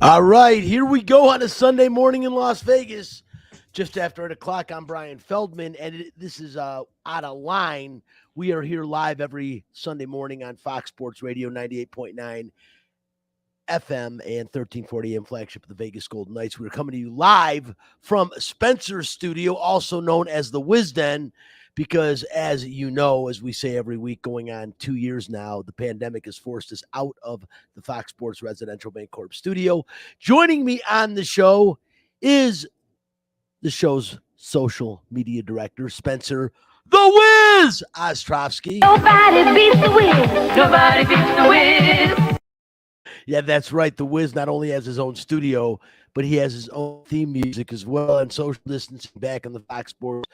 All right, here we go on a Sunday morning in Las Vegas. Just after 8 o'clock, I'm Brian Feldman, and this is Out of Line. We are here live every Sunday morning on Fox Sports Radio 98.9 FM and 1340 AM, flagship of the Vegas Golden Knights. We're coming to you live from Spencer's studio, also known as the Wisden, because as you know, as we say every week, going on 2 years now, the pandemic has forced us out of the Fox Sports Residential Bancorp studio. Joining me on the show is the show's social media director, Spencer the Wiz Ostrovsky. Nobody beats the Wiz. Nobody beats the Wiz. Yeah, that's right. The Wiz not only has his own studio, but he has his own theme music as well. And social distancing back in the Fox Sports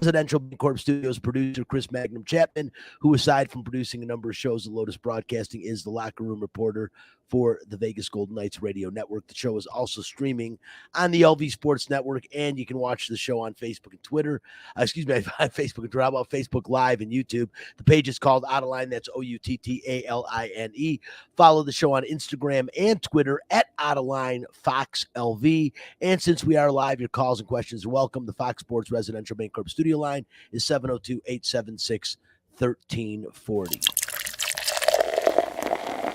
Residential Bancorp Studios, producer Chris Magnum Chapman, who aside from producing a number of shows at Lotus Broadcasting, is the locker room reporter for the Vegas Golden Knights radio network. The show is also streaming on the LV Sports Network, and you can watch the show on Facebook and Twitter. On Facebook and Twitter. How about Facebook Live and YouTube? The page is called Out of Line. That's OUTTALINE. Follow the show on Instagram and Twitter at Out of Line Fox LV. And since we are live, your calls and questions are welcome. The Fox Sports Residential Bancorp studio line is 702-876-1340.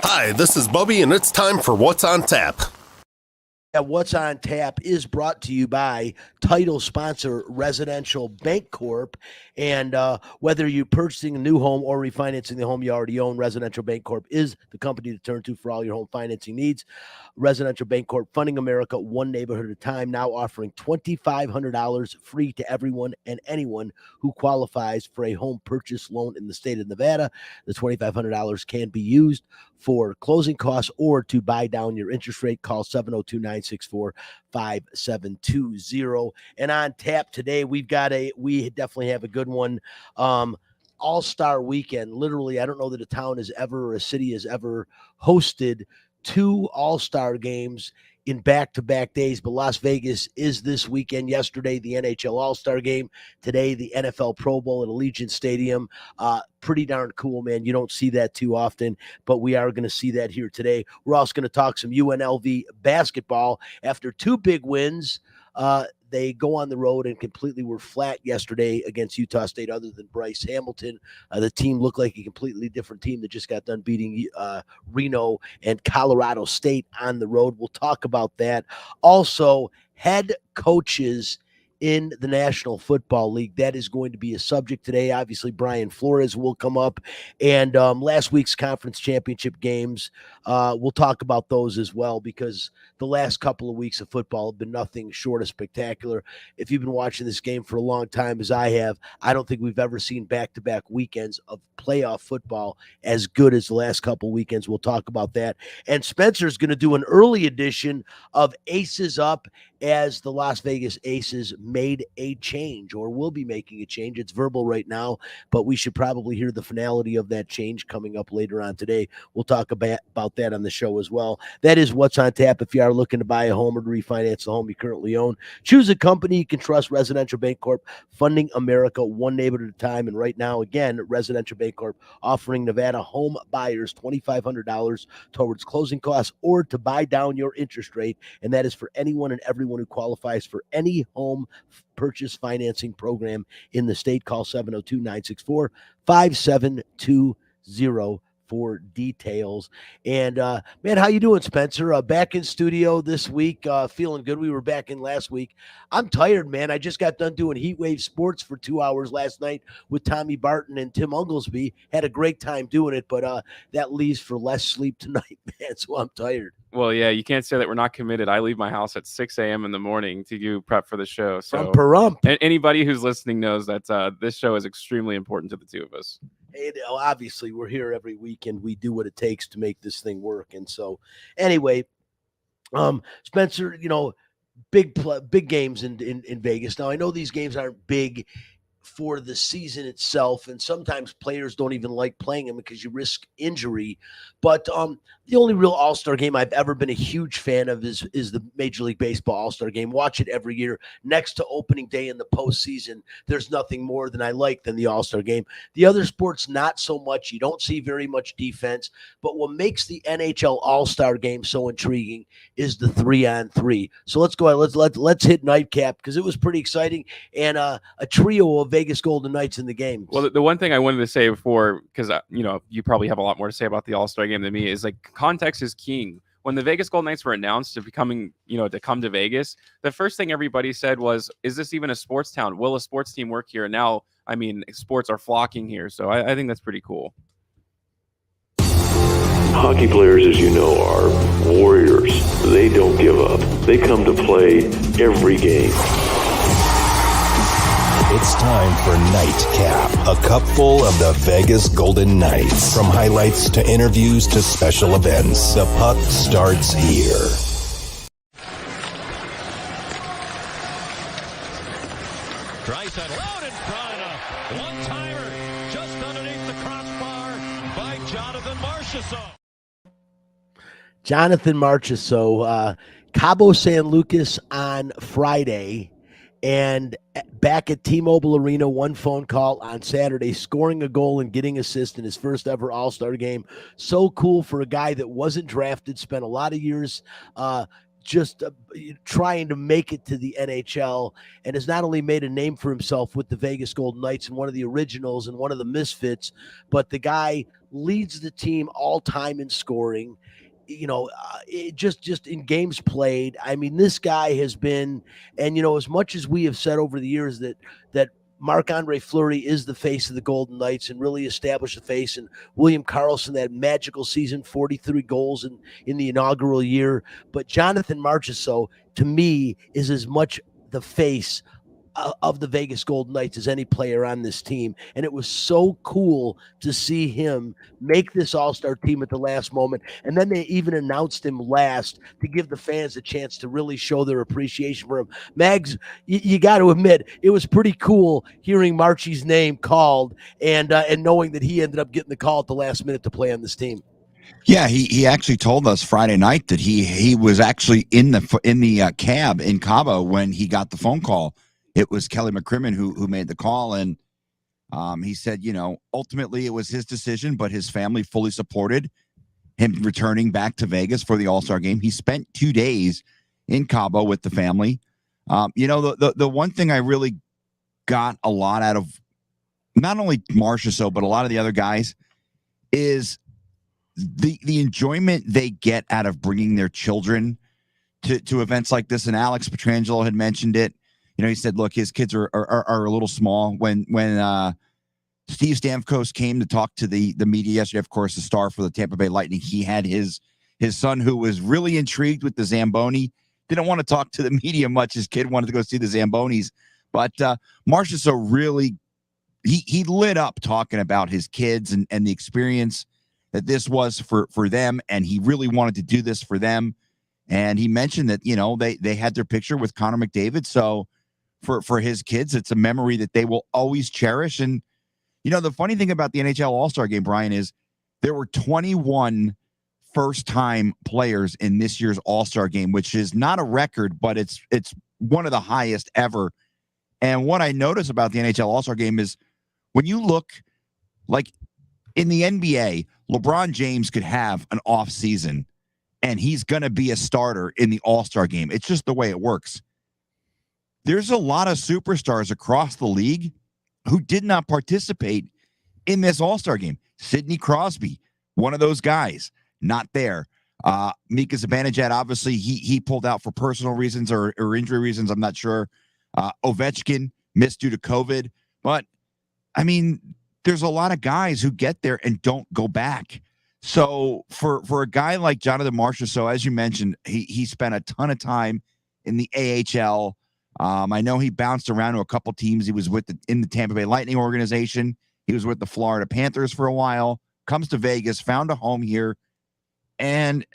Hi, this is Bubby, and it's time for What's on Tap. What's on Tap is brought to you by title sponsor Residential Bancorp. And whether you're purchasing a new home or refinancing the home you already own, Residential Bancorp is the company to turn to for all your home financing needs. Residential Bancorp, funding America one neighborhood at a time, now offering $2,500 free to everyone and anyone who qualifies for a home purchase loan in the state of Nevada. The $2,500 can be used for closing costs or to buy down your interest rate. Call 702-964-5720. And on tap today, we definitely have a good one. All-Star Weekend. Literally, I don't know that a town has ever, or a city has ever hosted two All-Star games in back-to-back days, but Las Vegas is this weekend. Yesterday, the NHL All-Star Game. Today, the NFL Pro Bowl at Allegiant Stadium. Pretty darn cool, man. You don't see that too often, but we are going to see that here today. We're also going to talk some UNLV basketball. After two big wins, they go on the road and completely were flat yesterday against Utah State, other than Bryce Hamilton. The team looked like a completely different team that just got done beating Reno and Colorado State on the road. We'll talk about that. Also, head coaches in the National Football League. That is going to be a subject today. Obviously, Brian Flores will come up. And last week's conference championship games, we'll talk about those as well, because the last couple of weeks of football have been nothing short of spectacular. If you've been watching this game for a long time, as I have, I don't think we've ever seen back-to-back weekends of playoff football as good as the last couple weekends. We'll talk about that. And Spencer's going to do an early edition of Aces Up, as the Las Vegas Aces made a change, or will be making a change. It's verbal right now, but we should probably hear the finality of that change coming up later on today. We'll talk about that on the show as well. That is What's on Tap. If you are looking to buy a home or to refinance the home you currently own, choose a company you can trust. Residential Bancorp, funding America one neighborhood at a time. And right now, again, Residential Bancorp offering Nevada home buyers $2,500 towards closing costs or to buy down your interest rate. And that is for anyone and everyone who qualifies for any home purchase financing program in the state. Call 702-964-5720 for details. And man, how you doing, Spencer? Back in studio this week, feeling good. We were back in last week. I'm tired, man. I just got done doing Heat Wave Sports for 2 hours last night with Tommy Barton and Tim Unglesby. Had a great time doing it, but that leaves for less sleep tonight, man. So I'm tired. Well, yeah, you can't say that we're not committed. I leave my house at 6 a.m. in the morning to do prep for the show. So anybody who's listening knows that this show is extremely important to the two of us. Obviously, we're here every week, and we do what it takes to make this thing work. And so anyway, Spencer, big games in Vegas. Now, I know these games aren't big for the season itself, and sometimes players don't even like playing them because you risk injury. But the only real All-Star game I've ever been a huge fan of is the Major League Baseball All-Star game. Watch it every year. Next to opening day in the postseason, there's nothing more than I like than the All-Star game. The other sports, not so much. You don't see very much defense. But what makes the NHL All-Star game so intriguing is the 3-on-3. So let's go ahead. Let's hit nightcap because it was pretty exciting, and a trio of Vegas Golden Knights in the game. Well, the one thing I wanted to say before, because you probably have a lot more to say about the All-Star game than me, is like context is king. When the Vegas Golden Knights were announced to come to Vegas, the first thing everybody said was, "Is this even a sports town? Will a sports team work here?" And now, I mean, sports are flocking here, so I think that's pretty cool. Hockey players, as you know, are warriors. They don't give up. They come to play every game. It's time for Nightcap, a cupful of the Vegas Golden Knights. From highlights to interviews to special events, the puck starts here. Drysdale out in front, a one-timer just underneath the crossbar by Jonathan Marchessault. Jonathan Marchessault, Cabo San Lucas on Friday, and back at T-Mobile Arena, one phone call on Saturday, scoring a goal and getting assist in his first ever All-Star game. So cool for a guy that wasn't drafted, spent a lot of years just trying to make it to the NHL, and has not only made a name for himself with the Vegas Golden Knights and one of the originals and one of the misfits, but the guy leads the team all time in scoring. Just in games played. I mean, this guy has been, and as much as we have said over the years that Marc-Andre Fleury is the face of the Golden Knights and really established the face, and William Karlsson, that magical season, 43 goals in the inaugural year. But Jonathan Marchessault, to me, is as much the face of the Vegas Golden Knights as any player on this team. And it was so cool to see him make this All-Star team at the last moment. And then they even announced him last to give the fans a chance to really show their appreciation for him. Mags, you got to admit, it was pretty cool hearing Marchie's name called and knowing that he ended up getting the call at the last minute to play on this team. Yeah, he actually told us Friday night that he was actually in the cab in Cabo when he got the phone call. It was Kelly McCrimmon who made the call, and he said, ultimately it was his decision, but his family fully supported him returning back to Vegas for the All-Star game. He spent 2 days in Cabo with the family. The one thing I really got a lot out of not only Marchessault, but a lot of the other guys is the enjoyment they get out of bringing their children to events like this. And Alex Pietrangelo had mentioned it. He said, look, his kids are a little small. When Steve Stamkos came to talk to the media yesterday, of course, the star for the Tampa Bay Lightning, he had his son who was really intrigued with the Zamboni. Didn't want to talk to the media much. His kid wanted to go see the Zambonis. But Marchessault really, he lit up talking about his kids and the experience that this was for them. And he really wanted to do this for them. And he mentioned that, they had their picture with Connor McDavid. So for his kids, it's a memory that they will always cherish. And, the funny thing about the NHL All-Star game, Brian, is there were 21 first-time players in this year's All-Star game, which is not a record, but it's one of the highest ever. And what I notice about the NHL All-Star game is when you look, like in the NBA, LeBron James could have an off season and he's going to be a starter in the All-Star game. It's just the way it works. There's a lot of superstars across the league who did not participate in this All-Star game. Sidney Crosby, one of those guys, not there. Mika Zibanejad, obviously, he pulled out for personal reasons or injury reasons. I'm not sure. Ovechkin missed due to COVID. But, I mean, there's a lot of guys who get there and don't go back. So for a guy like Jonathan Marchessault, as you mentioned, he spent a ton of time in the AHL. I know he bounced around to a couple teams. He was in the Tampa Bay Lightning organization. He was with the Florida Panthers for a while, comes to Vegas, found a home here. And,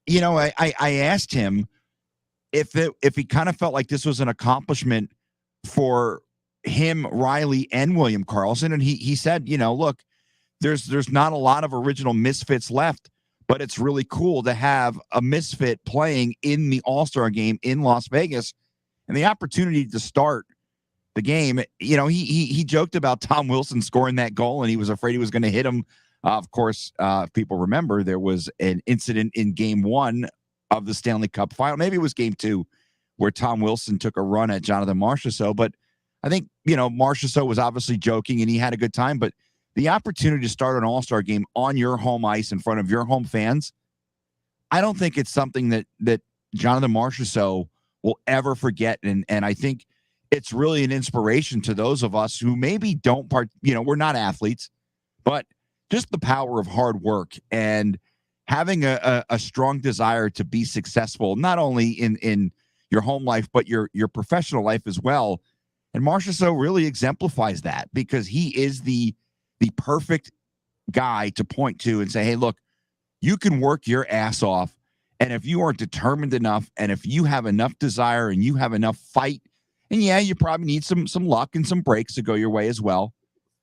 I asked him if he kind of felt like this was an accomplishment for him, Riley, and William Karlsson, and he said, look, there's not a lot of original misfits left, but it's really cool to have a misfit playing in the All-Star game in Las Vegas, and the opportunity to start the game. He joked about Tom Wilson scoring that goal, and he was afraid he was going to hit him. Of course, if people remember, there was an incident in Game 1 of the Stanley Cup Final. Maybe it was Game 2, where Tom Wilson took a run at Jonathan Marchessault. But I think Marchessault was obviously joking, and he had a good time. But the opportunity to start an All-Star game on your home ice in front of your home fans, I don't think it's something that Jonathan Marchessault will ever forget. And I think it's really an inspiration to those of us who maybe don't we're not athletes, but just the power of hard work and having a strong desire to be successful, not only in your home life, but your professional life as well. And Marchessault really exemplifies that, because he is the perfect guy to point to and say, hey, look, you can work your ass off. And if you are determined enough, and if you have enough desire and you have enough fight, and yeah, you probably need some luck and some breaks to go your way as well,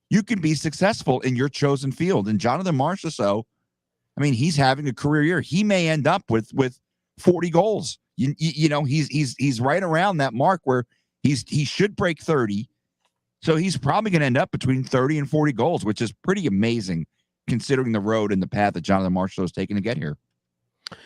you can be successful in your chosen field. And Jonathan Marchessault, I mean, he's having a career year. He may end up with 40 goals. He's right around that mark where he should break 30. So he's probably going to end up between 30 and 40 goals, which is pretty amazing considering the road and the path that Jonathan Marchessault has taken to get here.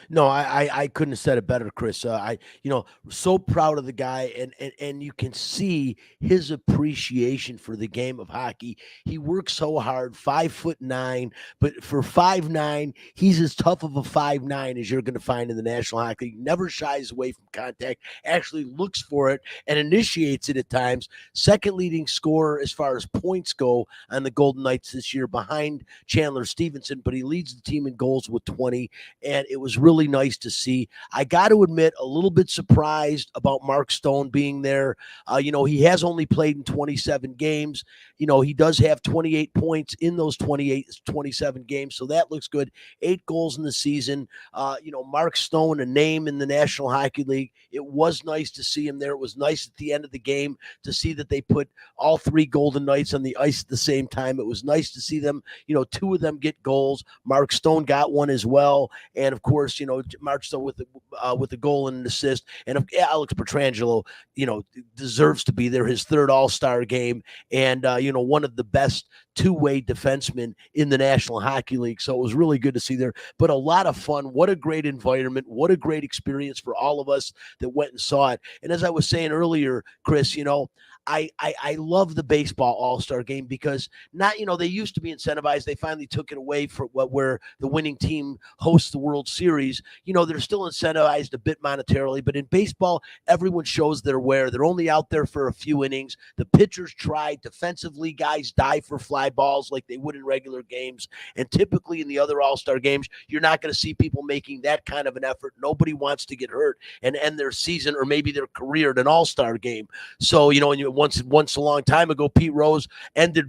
No, I couldn't have said it better, Chris. So proud of the guy, and you can see his appreciation for the game of hockey. He works so hard, 5'9", but for 5'9", he's as tough of a 5'9" as you're going to find in the National Hockey League. Never shies away from contact, actually looks for it and initiates it at times. Second leading scorer as far as points go on the Golden Knights this year, behind Chandler Stevenson, but he leads the team in goals with 20, and it was really nice to see. I got to admit, a little bit surprised about Mark Stone being there. He has only played in 27 games. He does have 28 points in those 27 games, so that looks good. 8 goals in the season. Mark Stone, a name in the National Hockey League. It was nice to see him there. It was nice at the end of the game to see that they put all 3 Golden Knights on the ice at the same time. It was nice to see them, 2 of them get goals. Mark Stone got one as well, and of course, Marchessault with the goal and an assist, and Alex Pietrangelo, deserves to be there. His 3rd All-Star game, and one of the best two-way defensemen in the National Hockey League. So it was really good to see there. But a lot of fun. What a great environment. What a great experience for all of us that went and saw it. And as I was saying earlier, Chris, I love the baseball All-Star game, because they used to be incentivized. They finally took it away for where the winning team hosts the World Series. They're still incentivized a bit monetarily, but in baseball, everyone shows their wear. They're only out there for a few innings. The pitchers try. Defensively, guys die for fly balls like they would in regular games. And typically in the other All-Star games, you're not going to see people making that kind of an effort. Nobody wants to get hurt and end their season or maybe their career at an All-Star game. So, once a long time ago, Pete Rose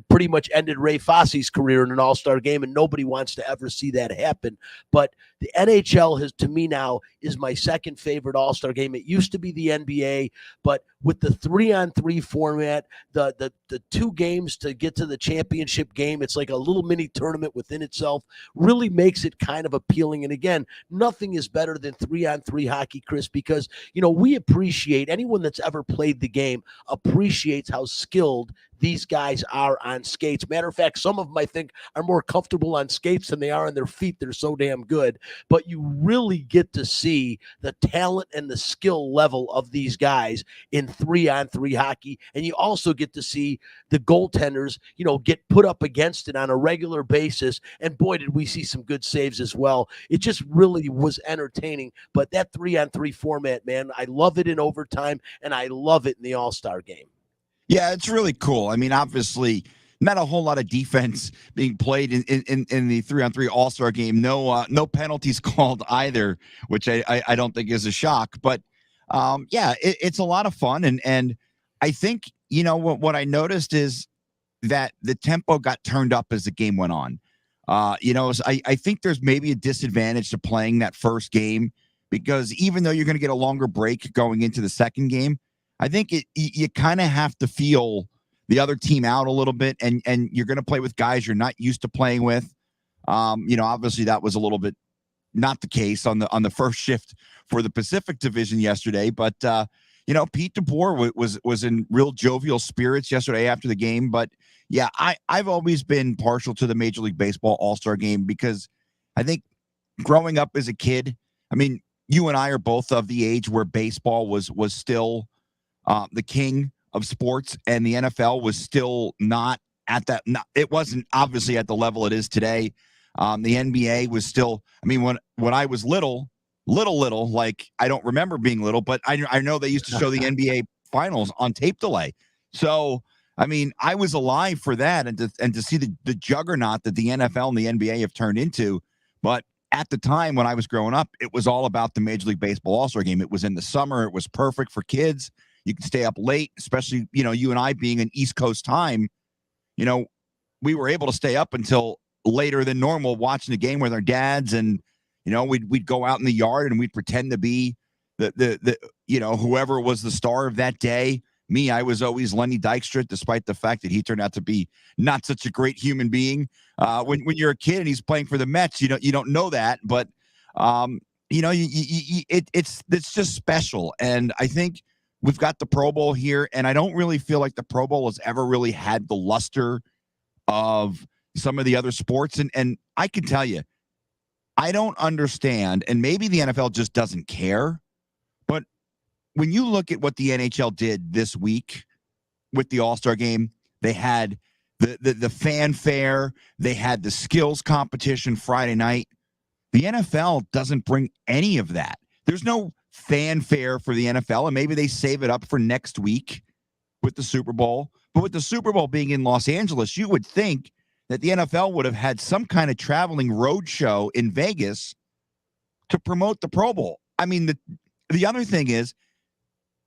pretty much ended Ray Fosse's career in an All-Star game, and nobody wants to ever see that happen. But the NHL to me now, is my second favorite All-Star game. It used to be the NBA, but with the 3-on-3 format, the 2 games to get to the championship game, it's like a little mini tournament within itself, really makes it kind of appealing. And again, nothing is better than 3-on-3 hockey, Chris, because, we appreciate, anyone that's ever played the game appreciates how skilled these guys are on skates. Matter of fact, some of them I think are more comfortable on skates than they are on their feet. They're so damn good. But you really get to see the talent and the skill level of these guys in 3-on-3 hockey. And you also get to see the goaltenders, get put up against it on a regular basis. And boy, did we see some good saves as well. It just really was entertaining. But that 3-on-3 format, man, I love it in overtime, and I love it in the All-Star game. Yeah, it's really cool. I mean, obviously, not a whole lot of defense being played in the 3-on-3 All-Star game. No penalties called either, which I don't think is a shock. But it's a lot of fun, and I think what I noticed is that the tempo got turned up as the game went on. I think there's maybe a disadvantage to playing that first game, because even though you're going to get a longer break going into the second game, I think you kind of have to feel the other team out a little bit, and you're going to play with guys you're not used to playing with. Obviously that was a little bit not the case on the first shift for the Pacific Division yesterday, but Pete DeBoer was in real jovial spirits yesterday after the game. But yeah, I've always been partial to the Major League Baseball All-Star Game because I think growing up as a kid, I mean, you and I are both of the age where baseball was still the king of sports, and the NFL was still not at that. It wasn't obviously at the level it is today. The NBA was still. I mean, when I was little, like I don't remember being little, but I know they used to show the NBA finals on tape delay. So I mean, I was alive for that, and to see the juggernaut that the NFL and the NBA have turned into. But at the time when I was growing up, it was all about the Major League Baseball All-Star Game. It was in the summer. It was perfect for kids. You could stay up late, especially, you and I being an East Coast time, we were able to stay up until later than normal watching the game with our dads. And, we'd go out in the yard and we'd pretend to be the whoever was the star of that day. Me, I was always Lenny Dykstra, despite the fact that he turned out to be not such a great human being. When you're a kid and he's playing for the Mets, you don't know that, but it's just special. And I think we've got the Pro Bowl here, and I don't really feel like the Pro Bowl has ever really had the luster of some of the other sports. And I can tell you, I don't understand, and maybe the NFL just doesn't care, but when you look at what the NHL did this week with the All-Star Game, they had the fanfare, they had the skills competition Friday night. The NFL doesn't bring any of that. There's no fanfare for the NFL, and maybe they save it up for next week with the Super Bowl. But with the Super Bowl being in Los Angeles, you would think that the NFL would have had some kind of traveling road show in Vegas to promote the Pro Bowl. I mean, the other thing is,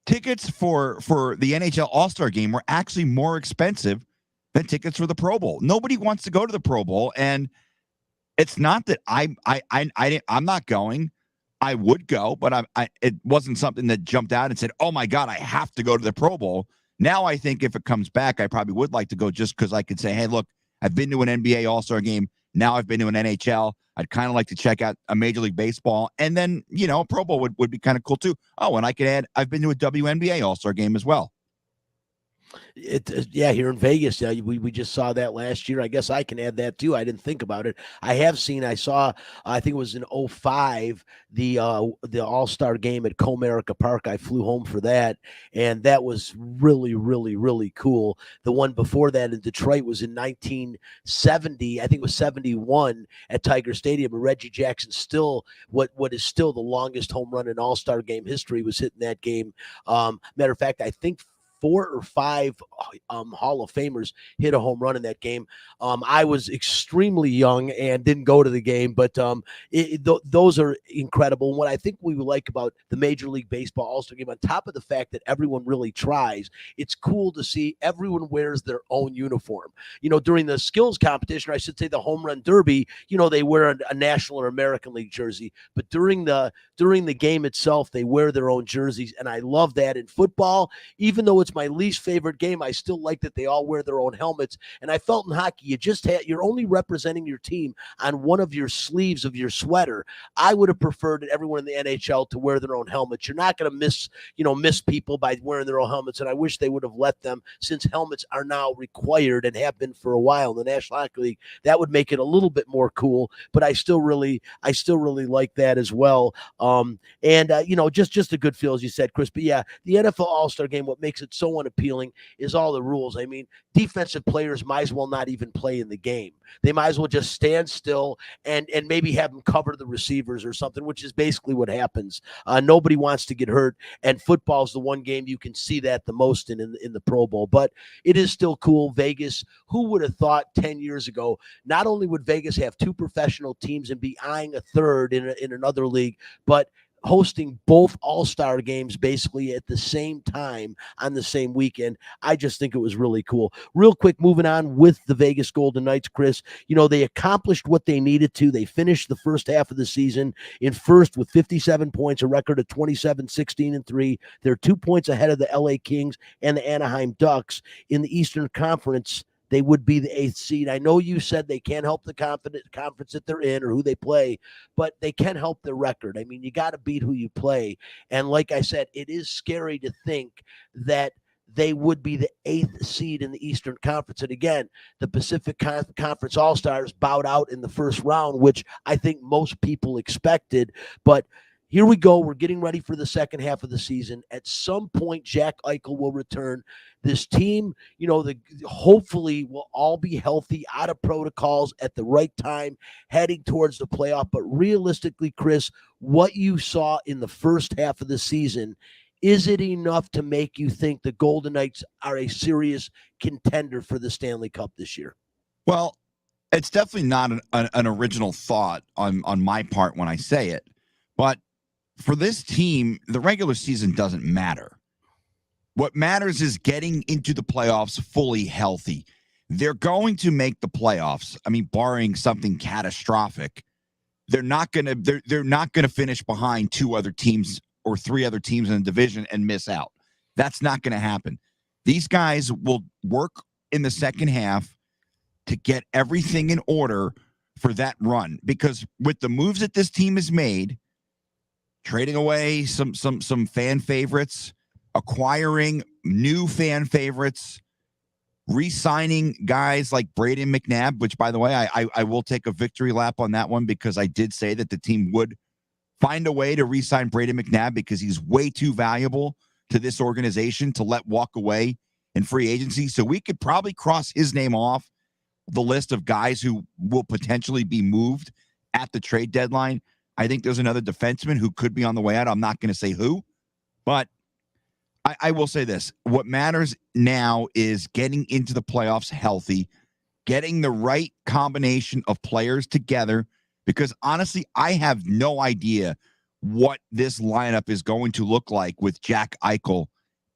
tickets for the NHL All-Star Game were actually more expensive than tickets for the Pro Bowl. Nobody wants to go to the Pro Bowl, and it's not that I'm not going. I would go, but it wasn't something that jumped out and said, "Oh my God, I have to go to the Pro Bowl." Now I think if it comes back, I probably would like to go just because I could say, "Hey, look, I've been to an NBA All-Star Game. Now I've been to an NHL. I'd kind of like to check out a Major League Baseball. And then, a Pro Bowl would be kind of cool too. Oh, and I could add, I've been to a WNBA All-Star Game as well." Here in Vegas, we just saw that last year. I guess I can add that too. I didn't think about it. I saw, I think it was in 2005, the All-Star Game at Comerica Park. I flew home for that, and that was really, really, really cool. The one before that in Detroit was in 1970. I think it was 71 at Tiger Stadium. And Reggie Jackson still, what is still the longest home run in All-Star Game history, was hitting that game. Matter of fact, I think 4 or 5 Hall of Famers hit a home run in that game. I was extremely young and didn't go to the game, but those are incredible. And what I think we like about the Major League Baseball All-Star Game, on top of the fact that everyone really tries, it's cool to see everyone wears their own uniform. During the skills competition, or I should say the home run derby, they wear a National or American League jersey. But during the game itself, they wear their own jerseys, and I love that. In football, even though it's my least favorite game, I still like that they all wear their own helmets. And I felt in hockey, you're only representing your team on one of your sleeves of your sweater. I would have preferred everyone in the NHL to wear their own helmets. You're not going to miss people by wearing their own helmets. And I wish they would have let them, since helmets are now required and have been for a while in the National Hockey League. That would make it a little bit more cool, but I still really like that as well. Just a good feel, as you said, Chris. But yeah, the NFL All-Star Game, what makes it so unappealing is all the rules. I mean, defensive players might as well not even play in the game. They might as well just stand still and maybe have them cover the receivers or something, which is basically what happens. Nobody wants to get hurt, and football is the one game you can see that the most in the Pro Bowl. But it is still cool. Vegas, who would have thought 10 years ago, not only would Vegas have 2 professional teams and be eyeing a third in another league, but hosting both all-star games basically at the same time on the same weekend. I just think it was really cool. Real quick, moving on with the Vegas Golden Knights, Chris, they accomplished what they needed to. They finished the first half of the season in first with 57 points, a record of 27-16-3. They're 2 points ahead of the LA Kings and the Anaheim Ducks. In the Eastern Conference, they would be the 8th seed. I know you said they can't help the conference that they're in or who they play, but they can help their record. I mean, you got to beat who you play. And like I said, it is scary to think that they would be the 8th seed in the Eastern Conference. And again, the Pacific Conference All-Stars bowed out in the first round, which I think most people expected. But here we go. We're getting ready for the second half of the season. At some point, Jack Eichel will return. This team, hopefully will all be healthy, out of protocols at the right time, heading towards the playoff. But realistically, Chris, what you saw in the first half of the season, is it enough to make you think the Golden Knights are a serious contender for the Stanley Cup this year? Well, it's definitely not an original thought on my part when I say it, but for this team, the regular season doesn't matter. What matters is getting into the playoffs fully healthy. They're going to make the playoffs. I mean, barring something catastrophic, they're not going to finish behind 2 other teams or 3 other teams in the division and miss out. That's not going to happen. These guys will work in the second half to get everything in order for that run, because with the moves that this team has made, trading away some fan favorites, acquiring new fan favorites, re-signing guys like Braden McNabb, which, by the way, I will take a victory lap on that one, because I did say that the team would find a way to re-sign Braden McNabb because he's way too valuable to this organization to let walk away in free agency. So we could probably cross his name off the list of guys who will potentially be moved at the trade deadline. I think there's another defenseman who could be on the way out. I'm not going to say who, but I will say this. What matters now is getting into the playoffs healthy, getting the right combination of players together, because honestly, I have no idea what this lineup is going to look like with Jack Eichel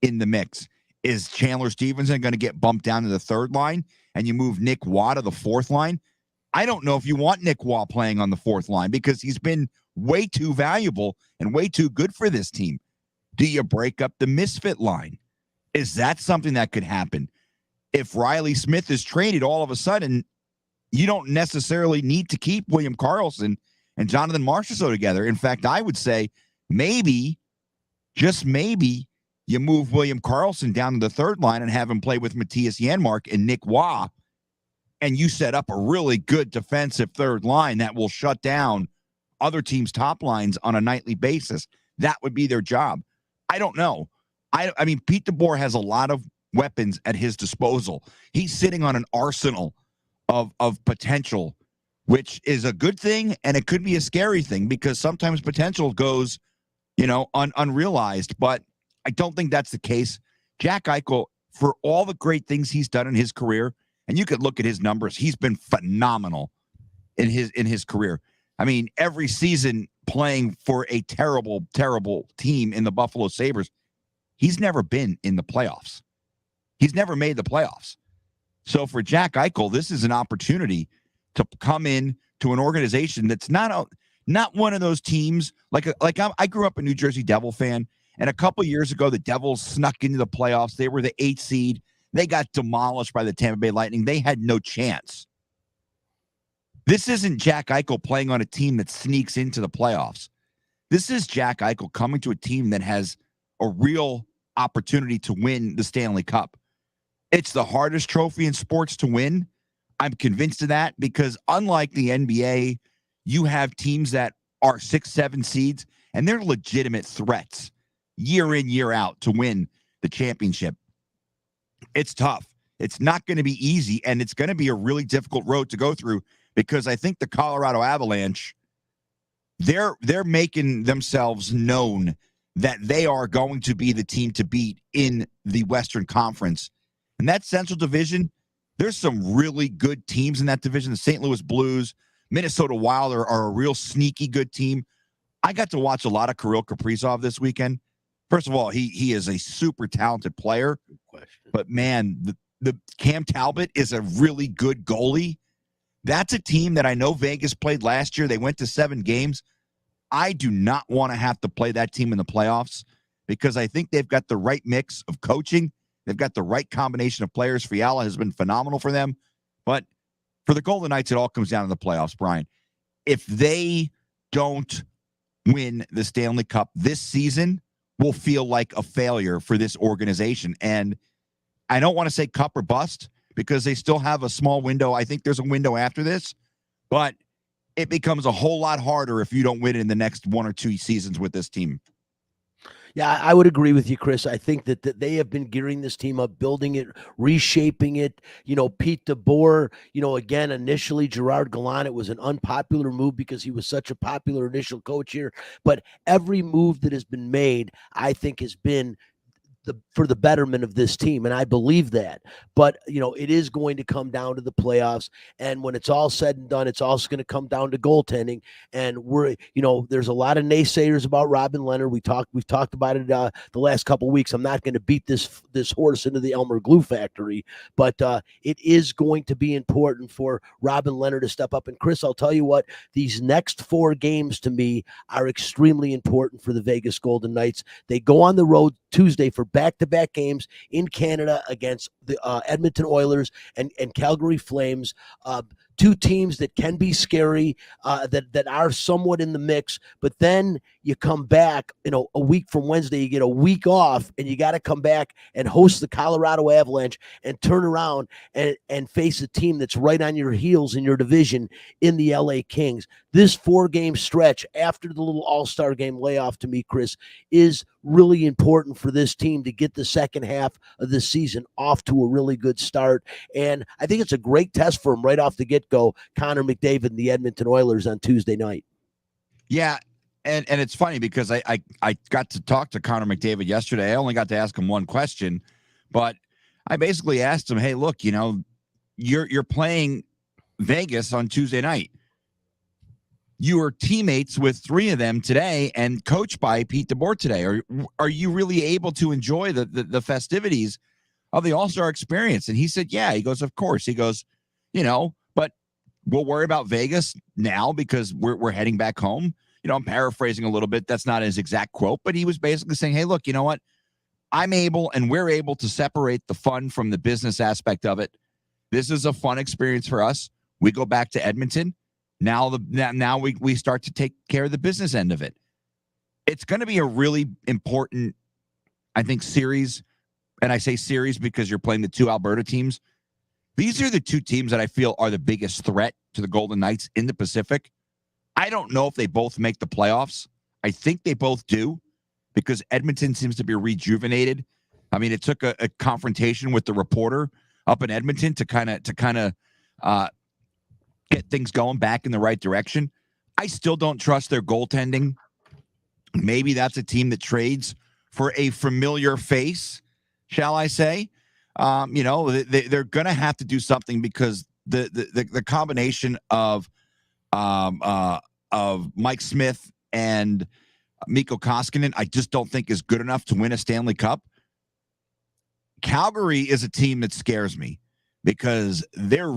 in the mix. Is Chandler Stevenson going to get bumped down to the third line and you move Nick Waugh to the fourth line? I don't know if you want Nick Waugh playing on the fourth line, because he's been way too valuable and way too good for this team. Do you break up the misfit line? Is that something that could happen? If Riley Smith is traded, all of a sudden, you don't necessarily need to keep William Karlsson and Jonathan Marchessault together. In fact, I would say maybe, just maybe, you move William Karlsson down to the third line and have him play with Matthias Janmark and Nick Waugh, and you set up a really good defensive third line that will shut down other teams' top lines on a nightly basis. That would be their job. I don't know. I mean, Pete DeBoer has a lot of weapons at his disposal. He's sitting on an arsenal of potential, which is a good thing, and it could be a scary thing, because sometimes potential goes, unrealized. But I don't think that's the case. Jack Eichel, for all the great things he's done in his career, and you could look at his numbers, he's been phenomenal in his career. I mean, every season playing for a terrible, terrible team in the Buffalo Sabres, he's never been in the playoffs. He's never made the playoffs. So for Jack Eichel, this is an opportunity to come in to an organization that's not one of those teams. I grew up a New Jersey Devil fan, and a couple years ago, the Devils snuck into the playoffs. They were the 8th seed. They got demolished by the Tampa Bay Lightning. They had no chance. This isn't Jack Eichel playing on a team that sneaks into the playoffs. This is Jack Eichel coming to a team that has a real opportunity to win the Stanley Cup. It's the hardest trophy in sports to win. I'm convinced of that, because unlike the NBA, you have teams that are 6, 7 seeds, and they're legitimate threats year in, year out to win the championship. It's tough. It's not going to be easy, and it's going to be a really difficult road to go through, because I think the Colorado Avalanche, they're making themselves known that they are going to be the team to beat in the Western Conference. And that Central Division, there's some really good teams in that division. The St. Louis Blues, Minnesota Wild are a real sneaky good team. I got to watch a lot of Kirill Kaprizov this weekend. First of all, he is a super talented player. Good question. But man, the Cam Talbot is a really good goalie. That's a team that I know Vegas played last year. They went to 7 games. I do not want to have to play that team in the playoffs because I think they've got the right mix of coaching. They've got the right combination of players. Fiala has been phenomenal for them. But for the Golden Knights, it all comes down to the playoffs, Brian. If they don't win the Stanley Cup this season, will feel like a failure for this organization. And I don't want to say cup or bust because they still have a small window. I think there's a window after this, but it becomes a whole lot harder if you don't win it in the next 1 or 2 seasons with this team. Yeah, I would agree with you, Chris. I think that they have been gearing this team up, building it, reshaping it. Pete DeBoer, again, initially Gerard Gallant, it was an unpopular move because he was such a popular initial coach here. But every move that has been made, I think, has been for the betterment of this team. And I believe that. But, it is going to come down to the playoffs. And when it's all said and done, it's also going to come down to goaltending. And there's a lot of naysayers about Robin Leonard. We've talked about it the last couple of weeks. I'm not going to beat this horse into the Elmer Glue factory, but it is going to be important for Robin Leonard to step up. And Chris, I'll tell you what, these next 4 games to me are extremely important for the Vegas Golden Knights. They go on the road Tuesday for back-to-back games in Canada against the Edmonton Oilers and Calgary Flames. 2 teams that can be scary, that are somewhat in the mix. But then you come back, a week from Wednesday, you get a week off, and you got to come back and host the Colorado Avalanche and turn around and face a team that's right on your heels in your division in the LA Kings. This 4-game stretch after the little All-Star game layoff, to me, Chris, is really important for this team to get the second half of the season off to a really good start. And I think it's a great test for him right off the get-go, Connor McDavid and the Edmonton Oilers on Tuesday night. Yeah, and it's funny because I got to talk to Connor McDavid yesterday. I only got to ask him one question, but I basically asked him, hey, look, you're playing Vegas on Tuesday night. You were teammates with 3 of them today and coached by Pete DeBoer today. Are you really able to enjoy the festivities of the All-Star experience? And he said, yeah. He goes, of course. He goes, but we'll worry about Vegas now because we're heading back home. I'm paraphrasing a little bit. That's not his exact quote, but he was basically saying, hey, look, you know what? I'm able and we're able to separate the fun from the business aspect of it. This is a fun experience for us. We go back to Edmonton. Now we start to take care of the business end of it. It's going to be a really important, I think, series. And I say series because you're playing the 2 Alberta teams. These are the 2 teams that I feel are the biggest threat to the Golden Knights in the Pacific. I don't know if they both make the playoffs. I think they both do because Edmonton seems to be rejuvenated. I mean, it took a confrontation with the reporter up in Edmonton to kind of get things going back in the right direction. I still don't trust their goaltending. Maybe that's a team that trades for a familiar face, shall I say? They're going to have to do something because the combination of Mike Smith and Mikko Koskinen, I just don't think is good enough to win a Stanley Cup. Calgary is a team that scares me because they're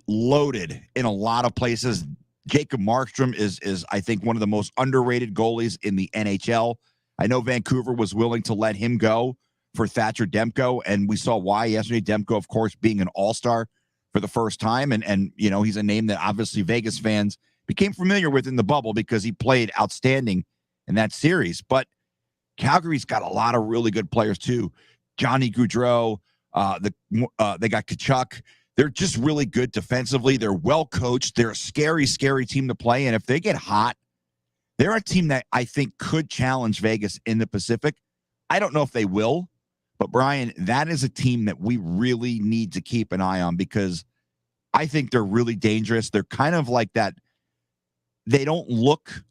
loaded in a lot of places. Jacob Markstrom is I think one of the most underrated goalies in the NHL. I know Vancouver was willing to let him go for Thatcher Demko, and we saw why yesterday. Demko, of course, being an all-star for the first time, and he's a name that obviously Vegas fans became familiar with in the bubble because he played outstanding in that series. But Calgary's got a lot of really good players too. Johnny Gaudreau, they got Kachuk. They're just really good defensively. They're well coached. They're a scary, scary team to play. And if they get hot, they're a team that I think could challenge Vegas in the Pacific. I don't know if they will, but Brian, that is a team that we really need to keep an eye on because I think they're really dangerous. They're kind of like that. They don't look,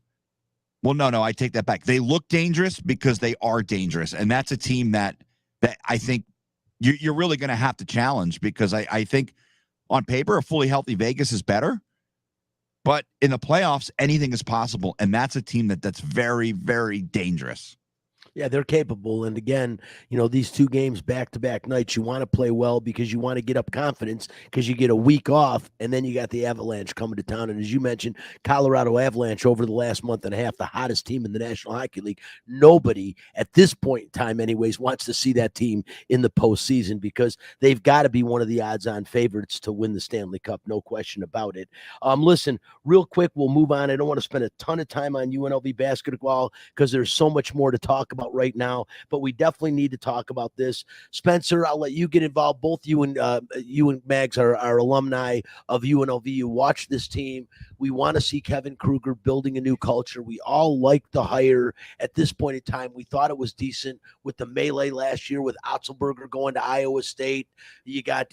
well, no, I take that back. They look dangerous because they are dangerous. And that's a team that I think you're really going to have to challenge because I think on paper, a fully healthy Vegas is better. But in the playoffs, anything is possible, and that's a team that's very, very dangerous. Yeah, they're capable. And again, these 2 games back-to-back nights, you want to play well because you want to get up confidence because you get a week off, and then you got the Avalanche coming to town. And as you mentioned, Colorado Avalanche over the last month and a half, the hottest team in the National Hockey League. Nobody at this point in time anyways wants to see that team in the postseason because they've got to be one of the odds-on favorites to win the Stanley Cup, no question about it. Listen, real quick, we'll move on. I don't want to spend a ton of time on UNLV basketball because there's so much more to talk about right now, but we definitely need to talk about this. Spencer, I'll let you get involved. Both you and Mags are alumni of UNLV. You watch this team. We want to see Kevin Kruger building a new culture. We all like the hire at this point in time. We thought it was decent with the melee last year with Otzelberger going to Iowa State. You got,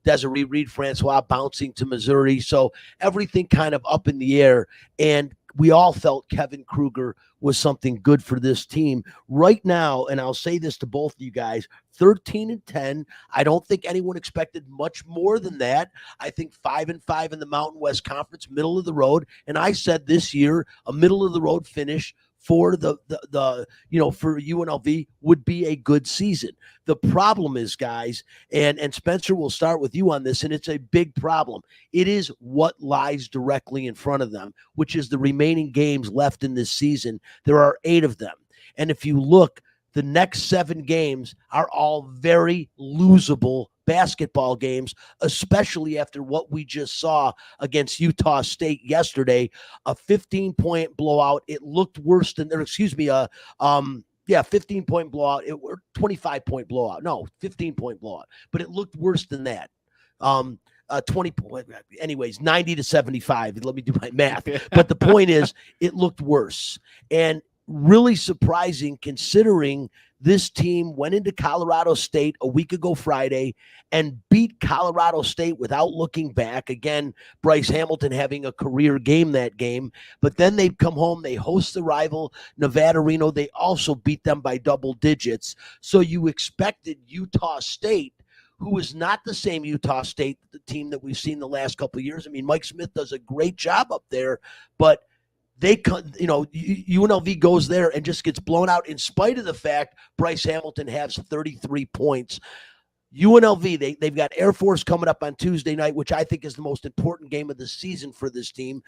Desiree Reed-Francois bouncing to Missouri. So everything kind of up in the air. And we all felt Kevin Kruger was something good for this team right now. And I'll say this to both of you guys, 13-10. I don't think anyone expected much more than that. I think 5-5 in the Mountain West Conference, middle of the road. And I said this year, a middle of the road finish for for UNLV would be a good season. The problem is, guys, and Spencer, will start with you on this, and it's a big problem. It is what lies directly in front of them, which is the remaining games left in this season. There are 8 of them. And if you look, the next 7 games are all very losable basketball games, especially after what we just saw against Utah State yesterday, a 15-point blowout. It looked worse than, 15-point blowout. 25-point blowout. No, 15-point blowout. But it looked worse than that. 20 point, anyways, 90-75. Let me do my math. But the point is, it looked worse. And really surprising considering this team went into Colorado State a week ago Friday and beat Colorado State without looking back. Again, Bryce Hamilton having a career game that game. But then they come home, they host the rival Nevada Reno. They also beat them by double digits. So you expected Utah State, who is not the same Utah State, the team that we've seen the last couple of years. I mean, Mike Smith does a great job up there, but UNLV goes there and just gets blown out in spite of the fact Bryce Hamilton has 33 points. UNLV, they've got Air Force coming up on Tuesday night, which I think is the most important game of the season for this team.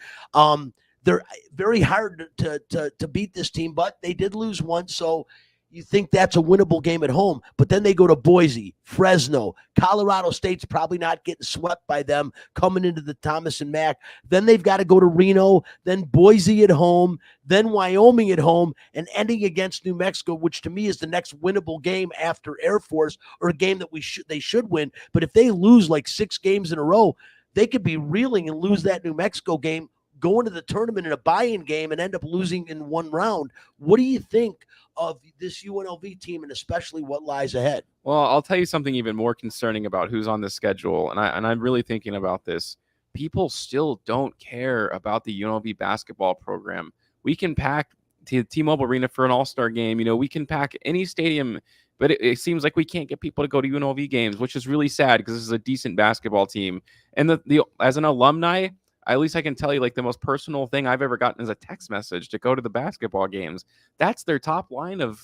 They're very hard to beat this team, but they did lose one, so you think that's a winnable game at home. But then they go to Boise, Fresno. Colorado State's probably not getting swept by them coming into the Thomas and Mack. Then they've got to go to Reno, then Boise at home, then Wyoming at home, and ending against New Mexico, which to me is the next winnable game after Air Force, or a game that they should win. But if they lose like 6 games in a row, they could be reeling and lose that New Mexico game, go into the tournament in a buy-in game and end up losing in one round. What do you think of this UNLV team and especially what lies ahead? Well, I'll tell you something even more concerning about who's on the schedule, and I'm really thinking about this. People still don't care about the UNLV basketball program. We can pack the T-Mobile Arena for an all-star game. We can pack any stadium, but it seems like we can't get people to go to UNLV games, which is really sad because this is a decent basketball team. And as an alumni, at least I can tell you, like, the most personal thing I've ever gotten is a text message to go to the basketball games. That's their top line of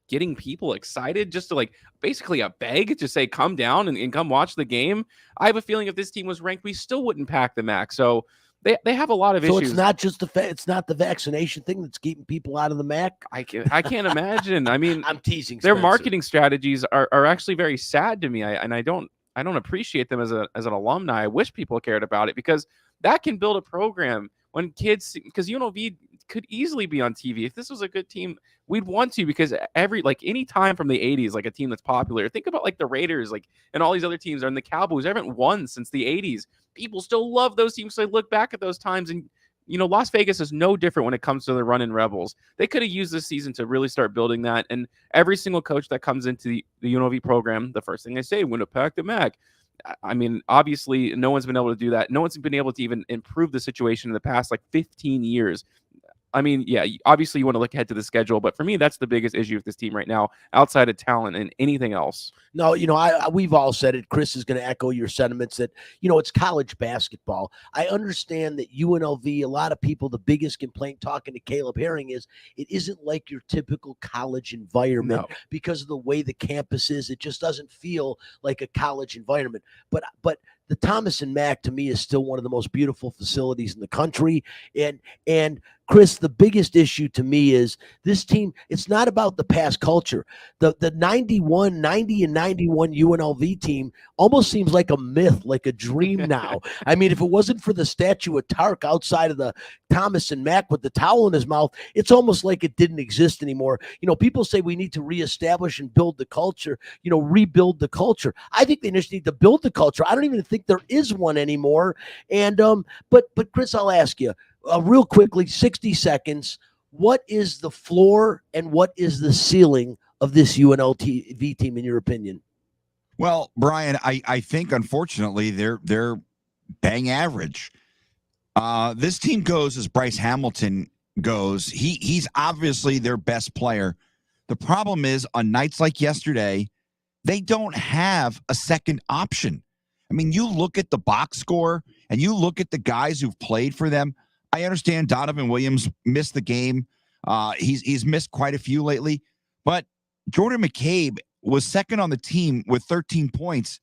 getting people excited, just to, like, basically a beg to say, come down and come watch the game. I have a feeling if this team was ranked, we still wouldn't pack the MAC. So they have a lot of issues. So it's not just it's not the vaccination thing that's keeping people out of the MAC? I can't imagine. I mean, I'm teasing. Their Spencer. marketing strategies are actually very sad to me. I don't appreciate them as an alumni. I wish people cared about it, because that can build a program when kids, because UNLV could easily be on TV. If this was a good team, we'd want to, because any time from the 80s, like a team that's popular, think about like the Raiders, like, and all these other teams, and the Cowboys haven't won since the 80s. People still love those teams. So they look back at those times, and Las Vegas is no different when it comes to the Runnin' Rebels. They could have used this season to really start building that. And every single coach that comes into the UNLV program, the first thing they say, win a pack the MAC. I mean, obviously, no one's been able to do that. No one's been able to even improve the situation in the past, like, 15 years. I mean, yeah, obviously you want to look ahead to the schedule, but for me, that's the biggest issue with this team right now, outside of talent and anything else. No, we've all said it. Chris is going to echo your sentiments that, it's college basketball. I understand that UNLV, a lot of people, the biggest complaint talking to Caleb Herring is it isn't like your typical college environment because of the way the campus is. It just doesn't feel like a college environment. But the Thomas and Mack to me is still one of the most beautiful facilities in the country. And Chris, the biggest issue to me is this team. It's not about the past culture. The 90 and 91 UNLV team almost seems like a myth, like a dream now. I mean, if it wasn't for the statue of Tark outside of the Thomas and Mack with the towel in his mouth, it's almost like it didn't exist anymore. People say we need to reestablish and build the culture, rebuild the culture. I think they just need to build the culture. I don't even think there is one anymore. And but Chris, I'll ask you real quickly, 60 seconds. What is the floor and what is the ceiling of this UNLV team, in your opinion? Well, Brian, I think unfortunately they're bang average. This team goes as Bryce Hamilton goes. He's obviously their best player. The problem is on nights like yesterday, they don't have a second option. I mean, you look at the box score and you look at the guys who've played for them. I understand Donovan Williams missed the game. He's missed quite a few lately, but Jordan McCabe was second on the team with 13 points.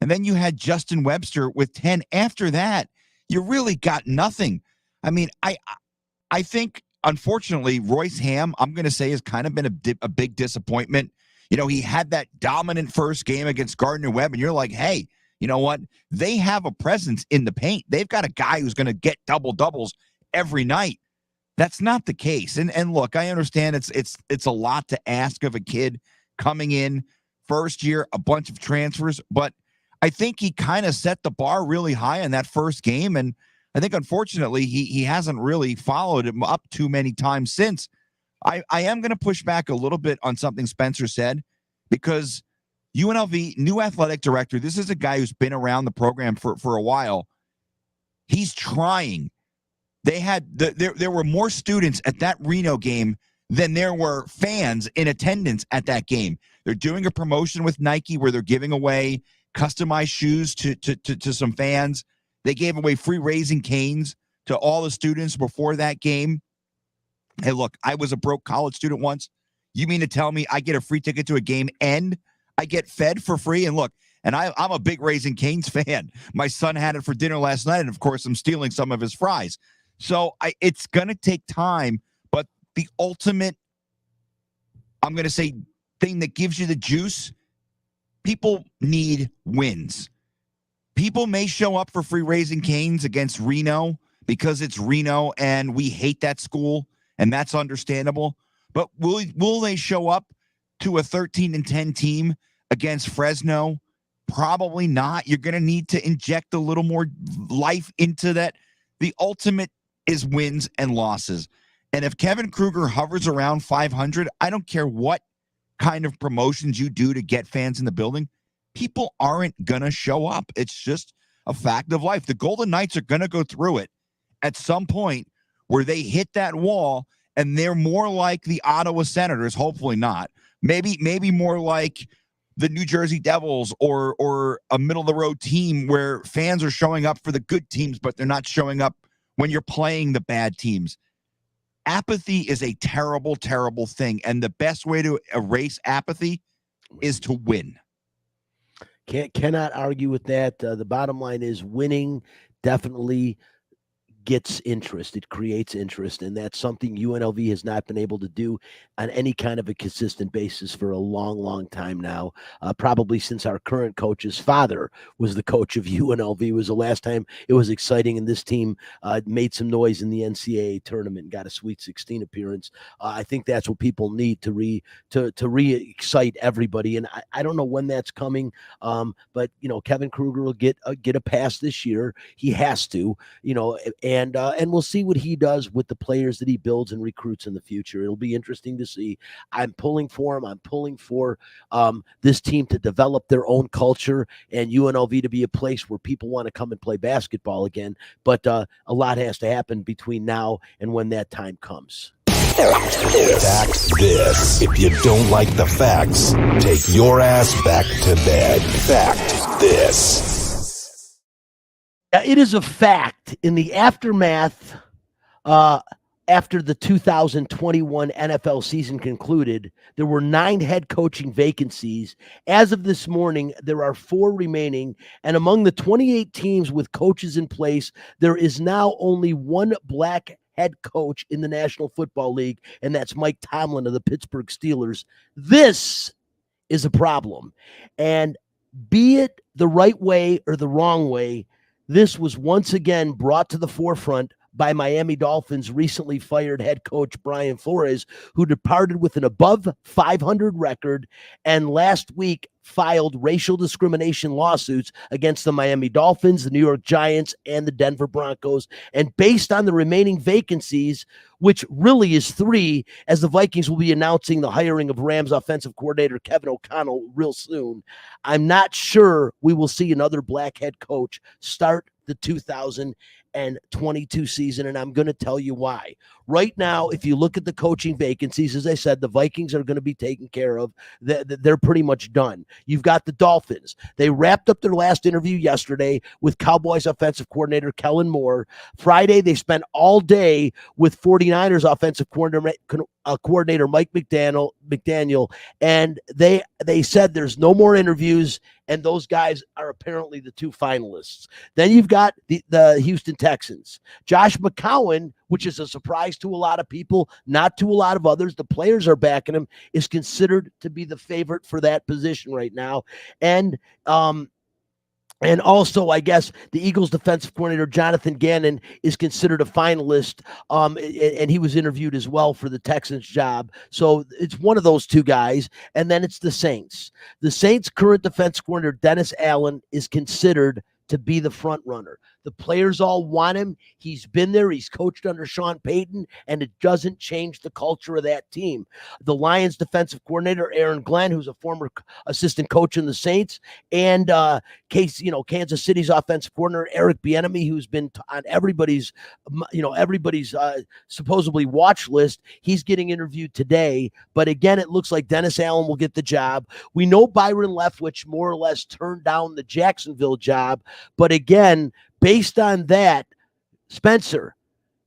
And then you had Justin Webster with 10. After that, you really got nothing. I mean, I think, unfortunately, Royce Ham, I'm going to say, has kind of been a big disappointment. He had that dominant first game against Gardner-Webb, and you're like, hey, you know what? They have a presence in the paint. They've got a guy who's going to get double-doubles every night. That's not the case. And look, I understand it's a lot to ask of a kid coming in first year, a bunch of transfers, but I think he kind of set the bar really high in that first game. And I think, unfortunately, he hasn't really followed him up too many times since. I am going to push back a little bit on something Spencer said, because UNLV, new athletic director, this is a guy who's been around the program for a while. He's trying. There were more students at that Reno game than there were fans in attendance at that game. They're doing a promotion with Nike where they're giving away customized shoes to some fans. They gave away free Raising Canes to all the students before that game. Hey, look, I was a broke college student once. You mean to tell me I get a free ticket to a game and I get fed for free? And look, and I'm a big Raising Canes fan. My son had it for dinner last night, and of course, I'm stealing some of his fries. So it's going to take time, but the ultimate, I'm going to say, thing that gives you the juice, people need wins. People may show up for free Raising Canes against Reno because it's Reno and we hate that school, and that's understandable. But will they show up to a 13-10 team against Fresno? Probably not. You're going to need to inject a little more life into that. The ultimate is wins and losses. And if Kevin Kruger hovers around 500, I don't care what kind of promotions you do to get fans in the building, people aren't going to show up. It's just a fact of life. The Golden Knights are going to go through it at some point where they hit that wall and they're more like the Ottawa Senators, hopefully not. Maybe more like the New Jersey Devils or a middle-of-the-road team where fans are showing up for the good teams, but they're not showing up when you're playing the bad teams. Apathy is a terrible, terrible thing. And the best way to erase apathy is to win. Cannot argue with that. The bottom line is winning definitely gets interest. It creates interest, and that's something UNLV has not been able to do on any kind of a consistent basis for a long, long time now. Probably since our current coach's father was the coach of UNLV was the last time it was exciting, and this team made some noise in the NCAA tournament and got a Sweet 16 appearance. I think that's what people need to re-excite everybody, and I don't know when that's coming, but Kevin Kruger will get a pass this year. He has to, and we'll see what he does with the players that he builds and recruits in the future. It'll be interesting to see. I'm pulling for him. I'm pulling for this team to develop their own culture and UNLV to be a place where people want to come and play basketball again. But a lot has to happen between now and when that time comes. Fact this. If you don't like the facts, take your ass back to bed. Fact this. It is a fact in the aftermath after the 2021 NFL season concluded, there were 9 head coaching vacancies. As of this morning, there are 4 remaining. And among the 28 teams with coaches in place, there is now only 1 black head coach in the National Football League, and that's Mike Tomlin of the Pittsburgh Steelers. This is a problem. And be it the right way or the wrong way, this was once again brought to the forefront by Miami Dolphins recently fired head coach Brian Flores, who departed with an above 500 record and last week filed racial discrimination lawsuits against the Miami Dolphins, the New York Giants, and the Denver Broncos. And based on the remaining vacancies, which really is 3, as the Vikings will be announcing the hiring of Rams offensive coordinator Kevin O'Connell real soon, I'm not sure we will see another black head coach start the 2022 season, and I'm going to tell you why. Right now, if you look at the coaching vacancies, as I said, the Vikings are going to be taken care of. They're pretty much done. You've got the Dolphins. They wrapped up their last interview yesterday with Cowboys offensive coordinator Kellen Moore. Friday, they spent all day with 49ers offensive coordinator Mike McDaniel, and they said there's no more interviews, and those guys are apparently the 2 finalists. Then you've got the Houston Texans. Josh McCown, which is a surprise to a lot of people, not to a lot of others. The players are backing him, is considered to be the favorite for that position right now. And also, I guess, the Eagles defensive coordinator, Jonathan Gannon, is considered a finalist, and he was interviewed as well for the Texans job. So it's one of those 2 guys, and then it's the Saints. The Saints' current defense coordinator, Dennis Allen, is considered to be the front runner. The players all want him. He's been there. He's coached under Sean Payton, and it doesn't change the culture of that team. The Lions defensive coordinator, Aaron Glenn, who's a former assistant coach in the Saints, and Kansas City's offensive coordinator, Eric Bieniemy, who's been on everybody's supposedly watch list. He's getting interviewed today. But again, it looks like Dennis Allen will get the job. We know Byron Leftwich more or less turned down the Jacksonville job. But again, based on that, Spencer,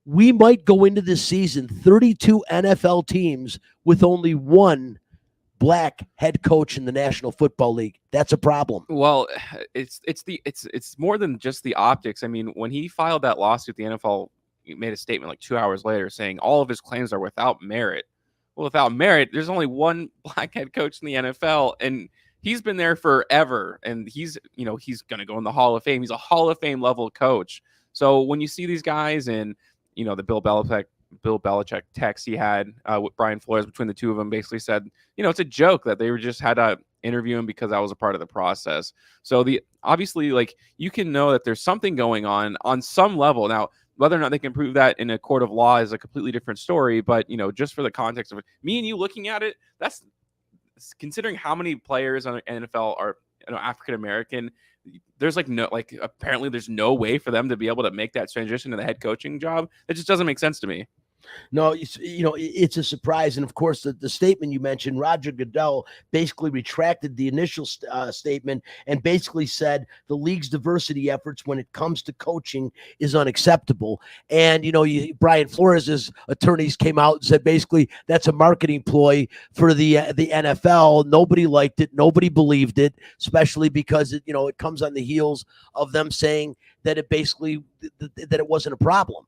we might go into this season 32 NFL teams with only 1 black head coach in the National Football League. That's a problem. Well, it's more than just the optics. I mean, when he filed that lawsuit, the NFL made a statement like 2 hours later saying all of his claims are without merit. Well, without merit, there's only 1 black head coach in the NFL, and he's been there forever, and he's going to go in the Hall of Fame. He's a Hall of Fame level coach. So when you see these guys and, the Bill Belichick text he had with Brian Flores, between the 2 of them, basically said, it's a joke that they just had to interview him because that was a part of the process. So obviously, you can know that there's something going on some level. Now, whether or not they can prove that in a court of law is a completely different story. But, just for the context of it, me and you looking at it, that's considering how many players on the NFL are African-American, there's apparently there's no way for them to be able to make that transition to the head coaching job. It just doesn't make sense to me. No, it's a surprise. And of course, the statement you mentioned, Roger Goodell basically retracted the initial statement and basically said the league's diversity efforts when it comes to coaching is unacceptable. And, Brian Flores' attorneys came out and said basically that's a marketing ploy for the NFL. Nobody liked it. Nobody believed it, especially because it comes on the heels of them saying that it basically that it wasn't a problem.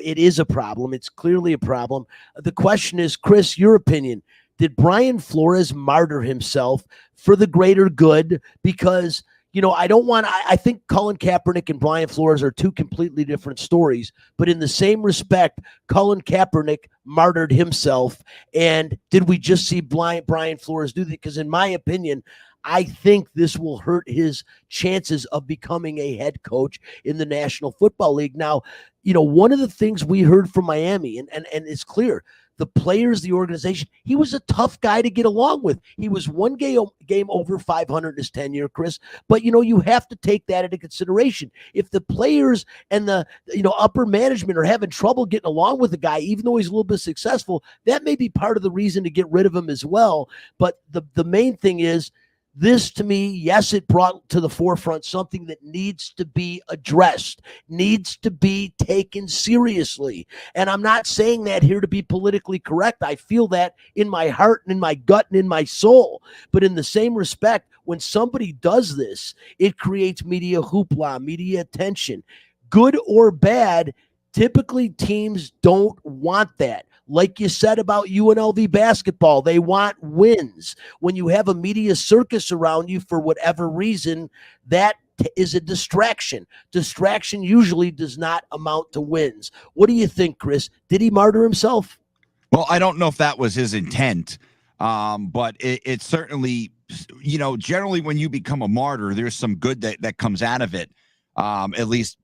It is a problem. It's clearly a problem. The question is, Chris, your opinion. Did Brian Flores martyr himself for the greater good? Because, I think Colin Kaepernick and Brian Flores are 2 completely different stories. But in the same respect, Colin Kaepernick martyred himself. And did we just see Brian Flores do that? Because in my opinion, I think this will hurt his chances of becoming a head coach in the National Football League. Now, one of the things we heard from Miami, and it's clear, the players, the organization, he was a tough guy to get along with. He was one game over 500 in his tenure, Chris. But, you have to take that into consideration. If the players and the, upper management are having trouble getting along with the guy, even though he's a little bit successful, that may be part of the reason to get rid of him as well. But the main thing is, this, to me, yes, it brought to the forefront something that needs to be addressed, needs to be taken seriously. And I'm not saying that here to be politically correct. I feel that in my heart and in my gut and in my soul. But in the same respect, when somebody does this, it creates media hoopla, media attention. Good or bad, typically teams don't want that. Like you said about UNLV basketball, they want wins. When you have a media circus around you for whatever reason, that is a distraction. Distraction usually does not amount to wins. What do you think, Chris? Did he martyr himself? Well, I don't know if that was his intent, but it certainly, generally when you become a martyr, there's some good that comes out of it, at least,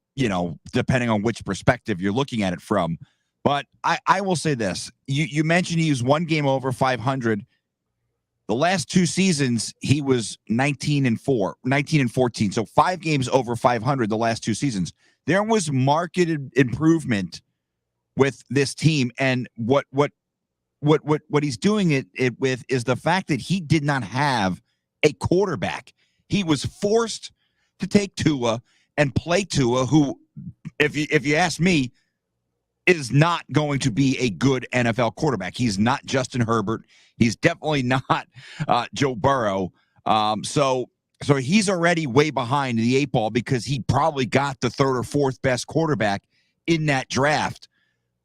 depending on which perspective you're looking at it from. But I will say this. You mentioned he was one game over 500. The last two seasons, he was 19 and 14. So 5 games over 500 the last two seasons. There was marked improvement with this team. And what he's doing it with is the fact that he did not have a quarterback. He was forced to take Tua and play Tua, who, if you ask me, is not going to be a good NFL quarterback. He's not Justin Herbert. He's definitely not Joe Burrow. So he's already way behind the 8 ball because he probably got the 3rd or 4th best quarterback in that draft.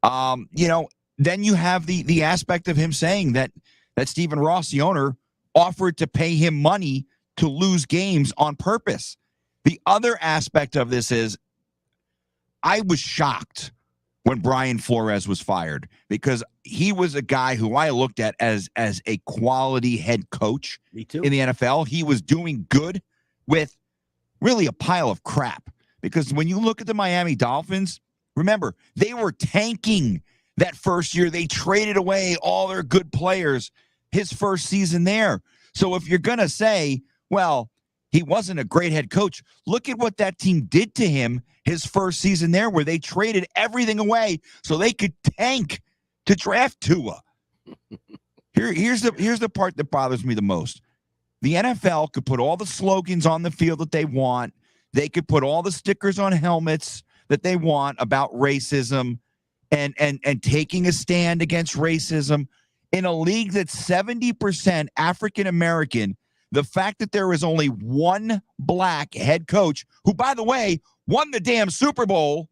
Then you have the aspect of him saying that Stephen Ross, the owner, offered to pay him money to lose games on purpose. The other aspect of this is I was shocked when Brian Flores was fired because he was a guy who I looked at as a quality head coach Me too. in the NFL. He was doing good with really a pile of crap because when you look at the Miami Dolphins, remember, they were tanking that first year. They traded away all their good players his first season there. So if you're going to say, well, he wasn't a great head coach, look at what that team did to him his first season there, where they traded everything away so they could tank to draft Tua. Here's the part that bothers me the most. The NFL could put all the slogans on the field that they want. They could put all the stickers on helmets that they want about racism and taking a stand against racism. In a league that's 70% African American, the fact that there is only one black head coach, who, by the way, won the damn Super Bowl,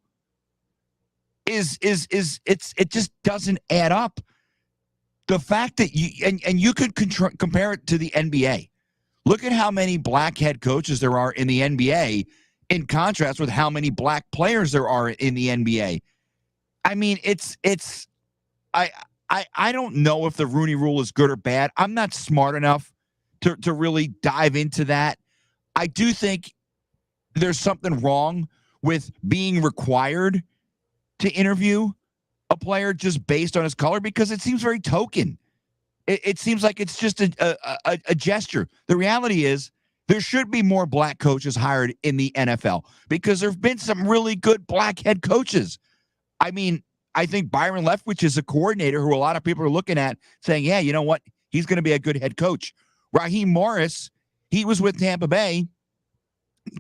it just doesn't add up. The fact that you could compare it to the NBA. Look at how many black head coaches there are in the NBA in contrast with how many black players there are in the NBA. I mean, I don't know if the Rooney Rule is good or bad. I'm not smart enough to really dive into that. I do think there's something wrong with being required to interview a player just based on his color because it seems very token. It seems like it's just a gesture. The reality is there should be more black coaches hired in the NFL because there have been some really good black head coaches. I mean, I think Byron Leftwich is a coordinator who a lot of people are looking at saying, yeah, you know what? He's going to be a good head coach. Raheem Morris, he was with Tampa Bay.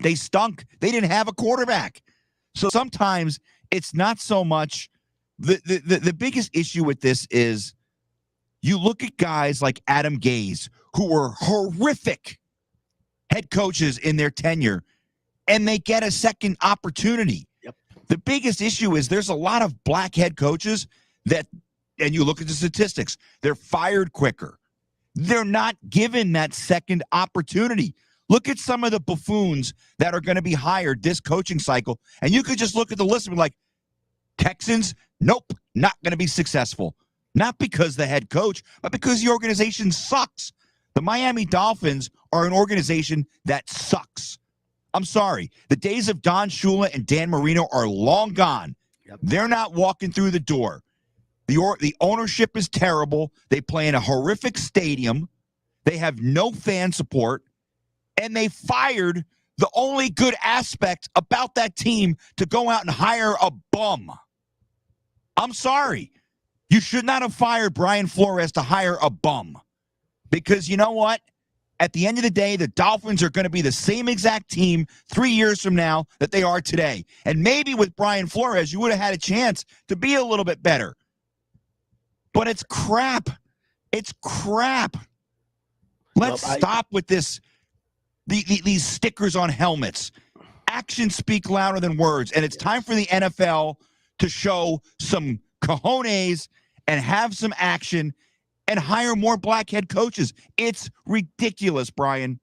They stunk. They didn't have a quarterback. So sometimes it's not so much. The biggest issue with this is you look at guys like Adam Gase, who were horrific head coaches in their tenure, and they get a second opportunity. Yep. The biggest issue is there's a lot of black head coaches that, and you look at the statistics, they're fired quicker. They're not given that second opportunity. Look at some of the buffoons that are going to be hired this coaching cycle, and you could just look at the list and be like, Texans, nope, not going to be successful. Not because the head coach, but because the organization sucks. The Miami Dolphins are an organization that sucks. I'm sorry. The days of Don Shula and Dan Marino are long gone. Yep. They're not walking through the door. The ownership is terrible. They play in a horrific stadium. They have no fan support. And they fired the only good aspect about that team to go out and hire a bum. I'm sorry. You should not have fired Brian Flores to hire a bum. Because you know what? At the end of the day, the Dolphins are going to be the same exact team 3 years from now that they are today. And maybe with Brian Flores, you would have had a chance to be a little bit better. But it's crap. It's crap. Let's stop with this. These stickers on helmets. Actions speak louder than words. And it's time for the NFL to show some cojones and have some action and hire more black head coaches. It's ridiculous, Brian.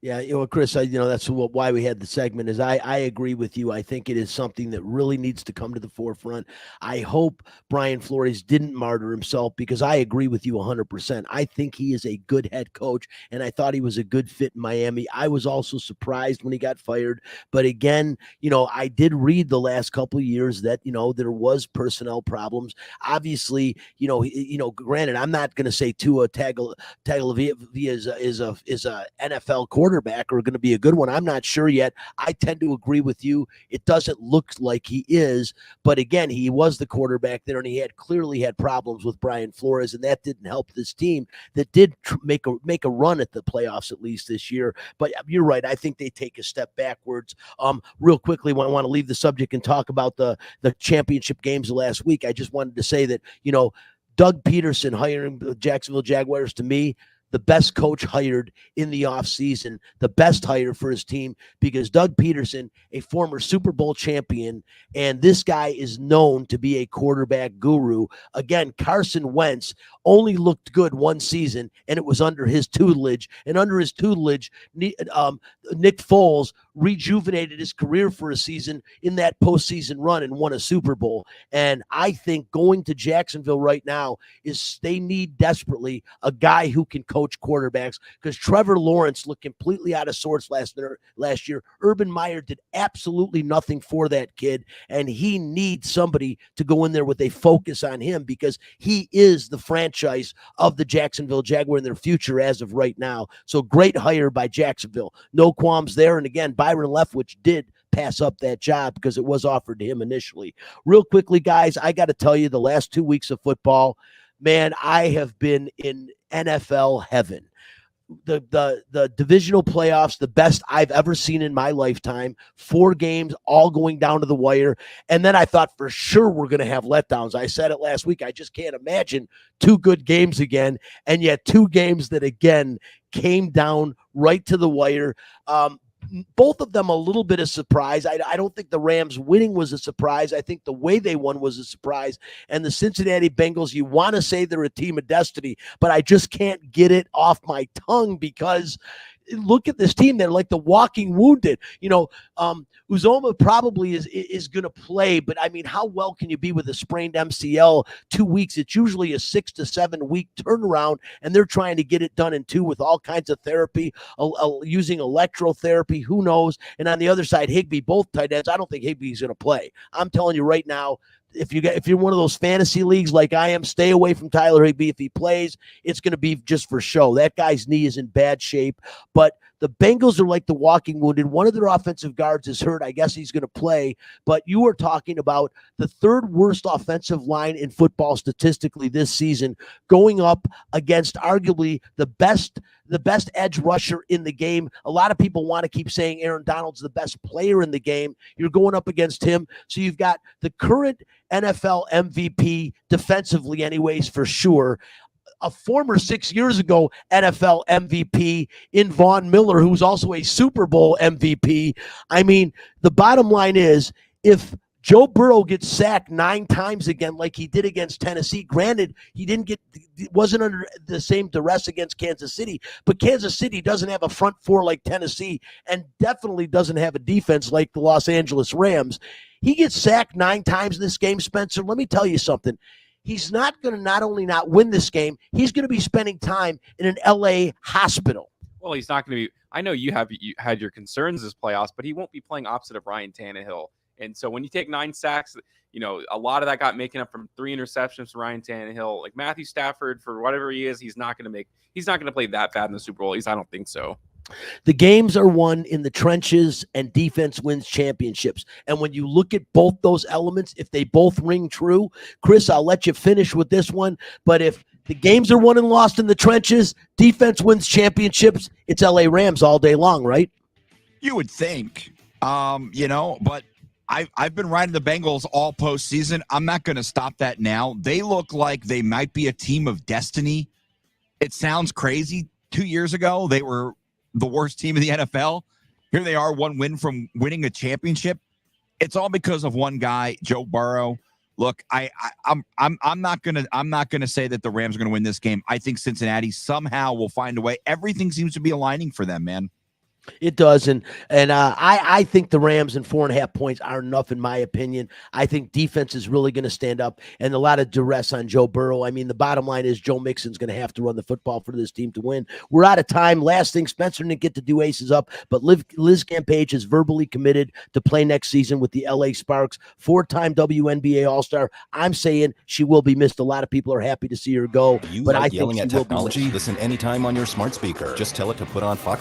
Yeah, Chris, that's why we had the segment is I agree with you. I think it is something that really needs to come to the forefront. I hope Brian Flores didn't martyr himself because I agree with you 100%. I think he is a good head coach, and I thought he was a good fit in Miami. I was also surprised when he got fired. But again, I did read the last couple of years that, there was personnel problems. Obviously, granted, I'm not going to say Tua Tagovailoa is a NFL quarterback are going to be a good one. I'm not sure yet. I tend to agree with you. It doesn't look like he is, but again, he was the quarterback there, and he clearly had problems with Brian Flores, and that didn't help this team that did make a run at the playoffs at least this year. But you're right. I think they take a step backwards. Real quickly, when I want to leave the subject and talk about the championship games of last week, I just wanted to say that Doug Peterson hiring the Jacksonville Jaguars, to me, the best coach hired in the offseason, the best hire for his team, because Doug Peterson, a former Super Bowl champion, and this guy is known to be a quarterback guru. Again, Carson Wentz only looked good one season, and it was under his tutelage. And under his tutelage, Nick Foles rejuvenated his career for a season in that postseason run and won a Super Bowl. And I think going to Jacksonville right now they need desperately a guy who can coach quarterbacks, because Trevor Lawrence looked completely out of sorts last year. Urban Meyer did absolutely nothing for that kid, and he needs somebody to go in there with a focus on him, because he is the franchise of the Jacksonville Jaguar in their future as of right now. So great hire by Jacksonville. No qualms there. And again, Byron Leftwich did pass up that job because it was offered to him initially. Real quickly, guys, I got to tell you, the last 2 weeks of football, man, I have been in NFL heaven. The divisional playoffs, the best I've ever seen in my lifetime. 4 games, all going down to the wire. And then I thought for sure we're going to have letdowns. I said it last week. I just can't imagine 2 good games again. And yet 2 games that, again, came down right to the wire. Both of them a little bit of surprise. I don't think the Rams winning was a surprise. I think the way they won was a surprise. And the Cincinnati Bengals, you want to say they're a team of destiny, but I just can't get it off my tongue, because look at this team. They're like the walking wounded. Uzoma probably is going to play, but I mean, how well can you be with a sprained MCL 2 weeks? It's usually a 6 to 7 week turnaround, and they're trying to get it done in 2 with all kinds of therapy, using electrotherapy. Who knows? And on the other side, Higbee, both tight ends. I don't think Higbee's going to play. I'm telling you right now, if you're one of those fantasy leagues like I am, stay away from Tyler Higbee. If he plays, it's going to be just for show. That guy's knee is in bad shape. But the Bengals are like the walking wounded. One of their offensive guards is hurt. I guess he's going to play. But you are talking about the 3rd worst offensive line in football statistically this season, going up against arguably the best edge rusher in the game. A lot of people want to keep saying Aaron Donald's the best player in the game. You're going up against him. So you've got the current NFL MVP defensively anyways, for sure. A former 6 years ago NFL MVP in Von Miller, who's also a Super Bowl MVP. I mean, the bottom line is, if Joe Burrow gets sacked 9 times again like he did against Tennessee, granted, wasn't under the same duress against Kansas City, but Kansas City doesn't have a front 4 like Tennessee, and definitely doesn't have a defense like the Los Angeles Rams. He gets sacked 9 times in this game, Spencer. Let me tell you something. He's not going to not only not win this game, he's going to be spending time in an LA hospital. Well, he's not going to be. I know you had your concerns this playoffs, but he won't be playing opposite of Ryan Tannehill. And so when you take 9 sacks, a lot of that got making up from 3 interceptions to Ryan Tannehill. Like Matthew Stafford, for whatever he is, he's not going to play that bad in the Super Bowl. At least I don't think so. The games are won in the trenches, and defense wins championships. And when you look at both those elements, if they both ring true, Chris, I'll let you finish with this one. But if the games are won and lost in the trenches, defense wins championships, it's LA Rams all day long, right? You would think, but I've been riding the Bengals all postseason. I'm not going to stop that now. They look like they might be a team of destiny. It sounds crazy. 2 years ago, they were the worst team in the NFL. Here they are, 1 win from winning a championship. It's all because of one guy, Joe Burrow. Look, I'm not gonna say that the Rams are gonna win this game. I think Cincinnati somehow will find a way. Everything seems to be aligning for them, man. It does, and I think the Rams and 4.5 points are enough, in my opinion. I think defense is really going to stand up, and a lot of duress on Joe Burrow. I mean, the bottom line is Joe Mixon's going to have to run the football for this team to win. We're out of time. Last thing, Spencer didn't get to do aces up, but Liz Campage is verbally committed to play next season with the LA Sparks. 4-time WNBA All-Star. I'm saying she will be missed. A lot of people are happy to see her go, You but like I think yelling she at will be technology? missed. Listen anytime on your smart speaker. Just tell it to put on Fox